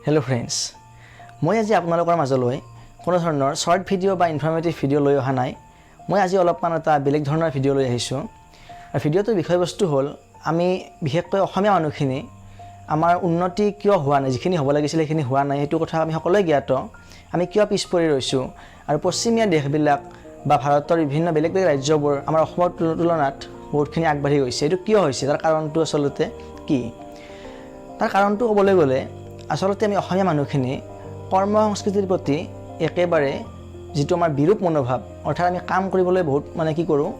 Hello friends, মই আজি আপোনালোকৰ মাজলৈ কোনো ধৰণৰ শৰ্ট ভিডিঅ' বা ইনফৰমেটিভ ভিডিঅ' লৈ অহা নাই। মই আজি অলপমান এটা বেলেগ ধৰণৰ ভিডিঅ' লৈ আহিছোঁ। আৰু ভিডিঅ'টোৰ বিষয়বস্তু হ'ল আমি বিশেষকৈ অসমীয়া মানুহখিনি আমাৰ উন্নতি কিয় হোৱা নাই, যিখিনি হ'ব লাগিছিল সেইখিনি হোৱা নাই, সেইটো কথা আমি সকলোৱে জ্ঞাত। আমি কিয় পিছ পৰি ৰৈছোঁ আৰু পশ্চিমীয়া দেশবিলাক বা ভাৰতৰ বিভিন্ন বেলেগ বেলেগ ৰাজ্যবোৰ আমাৰ অসমৰ তুলনাত বহুতখিনি আগবাঢ়ি গৈছে। এইটো কিয় হৈছে, তাৰ কাৰণটো আচলতে কি? তাৰ কাৰণটো ক'বলৈ গ'লে আচলতে আমি অসমীয়া মানুহখিনি কৰ্ম সংস্কৃতিৰ প্ৰতি একেবাৰে যিটো আমাৰ বিৰূপ মনোভাৱ, অৰ্থাৎ আমি কাম কৰিবলৈ বহুত কি কৰোঁ,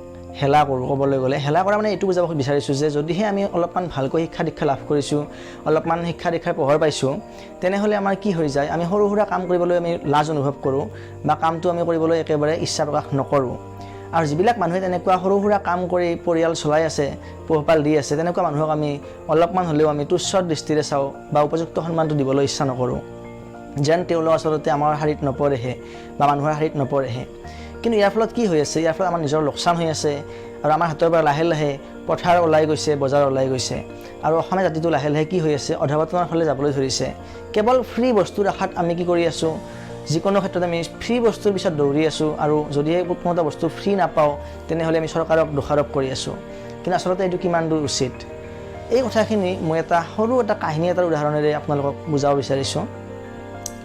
হেলা কৰোঁ। ক'বলৈ গ'লে হেলা কৰা এইটো বুজাব বিচাৰিছোঁ যে যদিহে আমি অলপমান ভালকৈ শিক্ষা দীক্ষা লাভ কৰিছোঁ, অলপমান শিক্ষা দীক্ষাৰ পোহৰ পাইছোঁ, তেনেহ'লে আমাৰ কি হৈ যায়, আমি সৰু সুৰা কাম কৰিবলৈ আমি লাজ অনুভৱ কৰোঁ বা কামটো আমি কৰিবলৈ একেবাৰে ইচ্ছা প্ৰকাশ নকৰোঁ। আৰু যিবিলাক মানুহে তেনেকুৱা সৰু সুৰা কাম কৰি পৰিয়াল চলাই আছে, পোহপাল দি আছে, তেনেকুৱা মানুহক আমি অলপমান হ'লেও আমি তুচ্ছ দৃষ্টিৰে চাওঁ বা উপযুক্ত সন্মানটো দিবলৈ ইচ্ছা নকৰোঁ, যেন তেওঁলোক আচলতে আমাৰ শাৰীত নপৰেহে বা মানুহৰ শাৰীত নপৰেহে। কিন্তু ইয়াৰ ফলত কি হৈ আছে, ইয়াৰ ফলত আমাৰ নিজৰ লোকচান হৈ আছে আৰু আমাৰ হাতৰ পৰা লাহে লাহে পথাৰ ওলাই গৈছে, বজাৰ ওলাই গৈছে আৰু অসমীয়া জাতিটো লাহে লাহে কি হৈ আছে, অধঃপতনৰ ফালে যাবলৈ ধৰিছে। কেৱল ফ্ৰী বস্তুৰ আশাত আমি কি কৰি আছোঁ, যিকোনো ক্ষেত্ৰত আমি ফ্ৰী বস্তুৰ পিছত দৌৰি আছোঁ আৰু যদিহে কোনো এটা বস্তু ফ্ৰী নাপাওঁ তেনেহ'লে আমি চৰকাৰক দোষাৰোপ কৰি আছোঁ। কিন্তু আচলতে এইটো কিমান দূৰ উচিত, এই কথাখিনি মই সৰু এটা কাহিনী এটাৰ উদাহৰণেৰে আপোনালোকক বুজাব বিচাৰিছোঁ।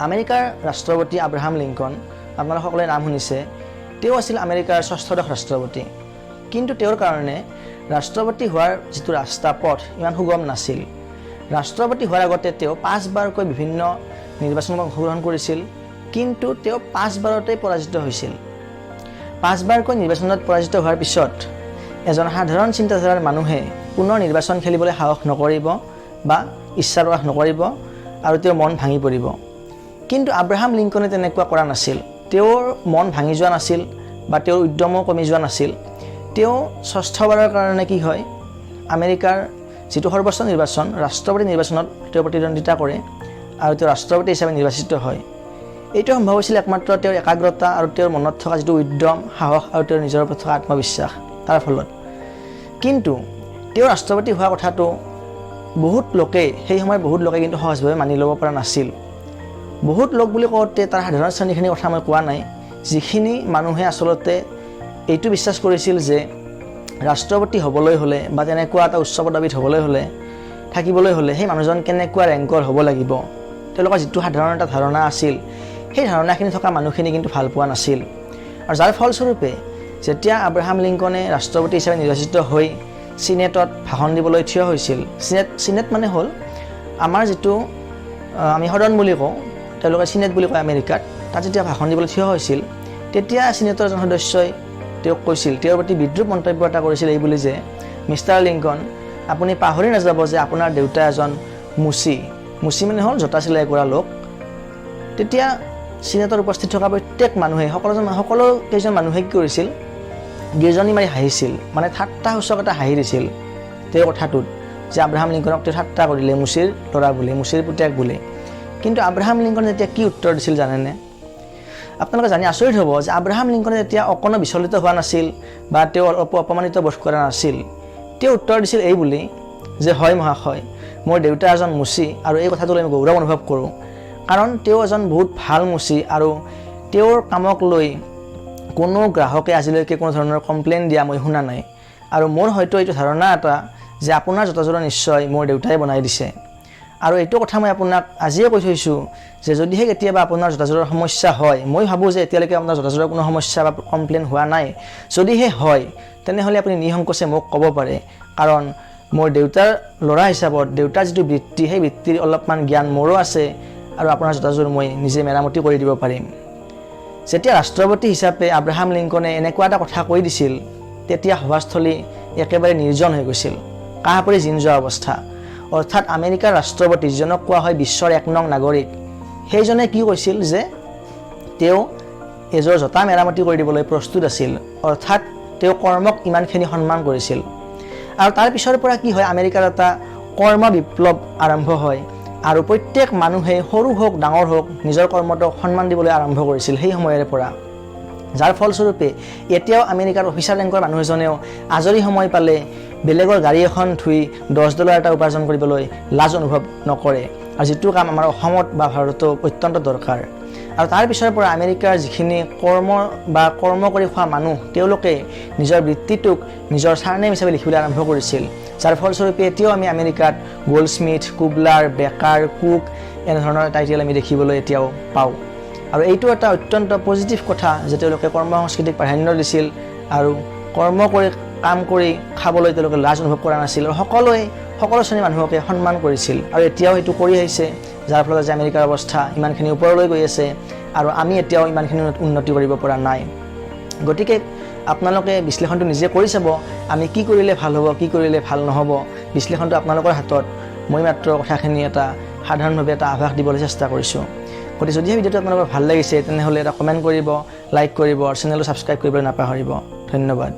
আমেৰিকাৰ ৰাষ্ট্ৰপতি আব্ৰাহাম লিংকন, আপোনালোক সকলোৱে নাম শুনিছে। তেওঁ আছিল আমেৰিকাৰ ষষ্ঠদশ ৰাষ্ট্ৰপতি। কিন্তু তেওঁৰ কাৰণে ৰাষ্ট্ৰপতি হোৱাৰ যিটো ৰাস্তা পথ ইমান সুগম নাছিল। ৰাষ্ট্ৰপতি হোৱাৰ আগতে তেওঁ 5 বাৰকৈ বিভিন্ন নিৰ্বাচনত অংশগ্ৰহণ কৰিছিল, কিন্তু তেওঁ 5 বাৰতেই পৰাজিত হৈছিল। 5 বাৰকৈ নিৰ্বাচনত পৰাজিত হোৱাৰ পিছত এজন সাধাৰণ চিন্তাধাৰাৰ মানুহে পুনৰ নিৰ্বাচন খেলিবলৈ সাহস নকৰিব বা ইচ্ছা প্ৰকাশ নকৰিব আৰু তেওঁৰ মন ভাঙি পৰিব। কিন্তু আব্ৰাহাম লিংকনে তেনেকুৱা কৰা নাছিল। তেওঁৰ মন ভাঙি যোৱা নাছিল বা তেওঁৰ উদ্যমো কমি যোৱা নাছিল। তেওঁ ষষ্ঠবাৰৰ কাৰণে কি হয়, আমেৰিকাৰ যিটো সৰ্বোচ্চ নিৰ্বাচন, ৰাষ্ট্ৰপতি নিৰ্বাচনত তেওঁ প্ৰতিদ্বন্দ্বিতা কৰে আৰু তেওঁ ৰাষ্ট্ৰপতি হিচাপে নিৰ্বাচিত হয়। এইটো সম্ভৱ হৈছিল একমাত্ৰ তেওঁৰ একাগ্ৰতা আৰু তেওঁৰ মনত থকা যিটো উদ্যম, সাহস আৰু তেওঁৰ নিজৰ ওপৰত থকা আত্মবিশ্বাস, তাৰ ফলত। কিন্তু তেওঁ ৰাষ্ট্ৰপতি হোৱা কথাটো সেই সময়ত বহুত লোকে কিন্তু সহজভাৱে মানি ল'ব পৰা নাছিল। বহুত লোক বুলি কওঁতে তাৰ সাধাৰণ শ্ৰেণীখিনিৰ কথা মই কোৱা নাই, যিখিনি মানুহে আচলতে এইটো বিশ্বাস কৰিছিল যে ৰাষ্ট্ৰপতি হ'বলৈ হ'লে বা তেনেকুৱা এটা উচ্চ পদবীত হ'বলৈ হ'লে, থাকিবলৈ হ'লে সেই মানুহজন কেনেকুৱা ৰেংকৰ হ'ব লাগিব, তেওঁলোকৰ যিটো সাধাৰণ এটা ধাৰণা আছিল, সেই ধাৰণাখিনি থকা মানুহখিনি কিন্তু ভাল পোৱা নাছিল। আৰু যাৰ ফলস্বৰূপে যেতিয়া আব্ৰাহাম লিংকনে ৰাষ্ট্ৰপতি হিচাপে নিৰ্বাচিত হৈ চিনেটত ভাষণ দিবলৈ থিয় হৈছিল, চিনেট মানে হ'ল আমাৰ যিটো আমি সদন বুলি কওঁ, তেওঁলোকে চিনেট বুলি কয় আমেৰিকাত, তাত যেতিয়া ভাষণ দিবলৈ থিয় হৈছিল, তেতিয়া চিনেটৰ এজন সদস্যই তেওঁক কৈছিল, তেওঁৰ প্ৰতি বিদ্ৰূপ মন্তব্য এটা কৰিছিল এই বুলি যে, মিষ্টাৰ লিংকন, আপুনি পাহৰি নাযাব যে আপোনাৰ দেউতা এজন মুচি মানে হ'ল জোতা চিলাই কৰা লোক। তেতিয়া চিনেটত উপস্থিত থকা প্ৰত্যেক মানুহে, সকলো কেইজন মানুহে কি কৰিছিল, গিৰ্জনি মাৰি হাঁহিছিল, মানে ঠাট্টাসূচক এটা হাঁহি দিছিল তেওঁৰ কথাটোত, যে আব্ৰাহাম লিংকনক তেওঁ ঠাট্টা কৰিলে, মুচিৰ ল'ৰা বুলি, মুচিৰ পুতেক বুলি। কিন্তু আব্ৰাহাম লিংকনে যেতিয়া কি উত্তৰ দিছিল জানেনে? আপোনালোকে জানি আচৰিত হ'ব যে আব্ৰাহাম লিংকনে যেতিয়া অকণো বিচলিত হোৱা নাছিল বা তেওঁ অপমানিত বোধ কৰা নাছিল। তেওঁ উত্তৰ দিছিল এই বুলি যে, হয় মহাশয়, মোৰ দেউতা এজন মুচি আৰু এই কথাটোলৈ আমি গৌৰৱ অনুভৱ কৰোঁ, কাৰণ তেওঁ এজন বহুত ভাল মুচি আৰু তেওঁৰ কামক লৈ কোনো গ্ৰাহকে আজিলৈকে কোনো ধৰণৰ কমপ্লেইন দিয়া মই শুনা নাই। আৰু মোৰ হয়তো এইটো ধাৰণা এটা যে আপোনাৰ জোতাযোৰ নিশ্চয় মোৰ দেউতাই বনাই দিছে। আৰু এইটো কথা মই আপোনাক আজিয়ে কৈ থৈছোঁ যে যদিহে কেতিয়াবা আপোনাৰ জোতাযোৰৰ সমস্যা হয়, মই ভাবোঁ যে এতিয়ালৈকে আপোনাৰ জোতাযোৰৰ কোনো সমস্যা বা কমপ্লেইন হোৱা নাই। যদিহে হয় তেনেহ'লে আপুনি নিসংকোচে মোক ক'ব পাৰে, কাৰণ মোৰ দেউতাৰ ল'ৰা হিচাপত দেউতাৰ যিটো বৃত্তি, সেই বৃত্তিৰ অলপমান জ্ঞান মোৰো আছে আৰু আপোনাৰ জোতাযোৰ মই নিজে মেৰামতি কৰি দিব পাৰিম। যেতিয়া ৰাষ্ট্ৰপতি হিচাপে আব্ৰাহাম লিংকনে এনেকুৱা এটা কথা কৈ দিছিল, তেতিয়া সভাস্থলী একেবাৰে নিৰ্জন হৈ গৈছিল, কাহ পৰি জিন যোৱা অৱস্থা। অৰ্থাৎ আমেৰিকাৰ ৰাষ্ট্ৰপতি, যিজনক কোৱা হয় বিশ্বৰ 1 নং নাগৰিক, সেইজনে কি কৈছিল যে তেওঁ এযোৰ জোতা মেৰামতি কৰি দিবলৈ প্ৰস্তুত আছিল। অৰ্থাৎ তেওঁ কৰ্মক ইমানখিনি সন্মান কৰিছিল। আৰু তাৰ পিছৰ পৰা কি হয়, আমেৰিকাৰ এটা কৰ্ম বিপ্লৱ আৰম্ভ হয় আৰু প্ৰত্যেক মানুহে সৰু হওক ডাঙৰ হওক নিজৰ কৰ্মটোক সন্মান দিবলৈ আৰম্ভ কৰিছিল সেই সময়ৰে পৰা। যাৰ ফলস্বৰূপে এতিয়াও আমেৰিকাৰ অফিচাৰ ৰেংকৰ মানুহ এজনেও আজৰি সময় পালে বেলেগৰ গাড়ী এখন ধুই $10 এটা উপাৰ্জন কৰিবলৈ লাজ অনুভৱ নকৰে। আৰু যিটো কাম আমাৰ অসমত বা ভাৰতত অত্যন্ত দৰকাৰ। আৰু তাৰ পিছৰ পৰা আমেৰিকাৰ যিখিনি কৰ্ম কৰি খোৱা মানুহ তেওঁলোকে নিজৰ বৃত্তিটোক নিজৰ চাৰনেম হিচাপে লিখিবলৈ আৰম্ভ কৰিছিল, যাৰ ফলস্বৰূপে এতিয়াও আমি আমেৰিকাত গ'ল্ডস্মিথ, কুবলাৰ, বেকাৰ, কুক এনেধৰণৰ টাইটেল আমি দেখিবলৈ এতিয়াও পাওঁ। আৰু এইটো এটা অত্যন্ত পজিটিভ কথা যে তেওঁলোকে কৰ্ম সংস্কৃতিক প্ৰাধান্য দিছিল আৰু কাম কৰি খাবলৈ তেওঁলোকে লাজ অনুভৱ কৰা নাছিল আৰু সকলো শ্ৰেণীৰ মানুহকে সন্মান কৰিছিল আৰু এতিয়াও সেইটো কৰি আহিছে, যাৰ ফলত যে আমেৰিকাৰ অৱস্থা ইমানখিনি ওপৰলৈ গৈ আছে আৰু আমি এতিয়াও ইমানখিনি উন্নতি কৰিব পৰা নাই। গতিকে আপোনালোকে বিশ্লেষণটো নিজে কৰি চাব, আমি কি কৰিলে ভাল হ'ব, কি কৰিলে ভাল নহ'ব। বিশ্লেষণটো আপোনালোকৰ হাতত। মই মাত্ৰ কথাখিনি সাধাৰণভাৱে এটা আভাস দিবলৈ চেষ্টা কৰিছোঁ। গতিকে যদিহে ভিডিঅ'টো আপোনালোকৰ ভাল লাগিছে তেনেহ'লে এটা কমেণ্ট কৰিব, লাইক কৰিব আৰু চেনেলটো ছাবস্ক্ৰাইব কৰিবলৈ নাপাহৰিব। ধন্যবাদ।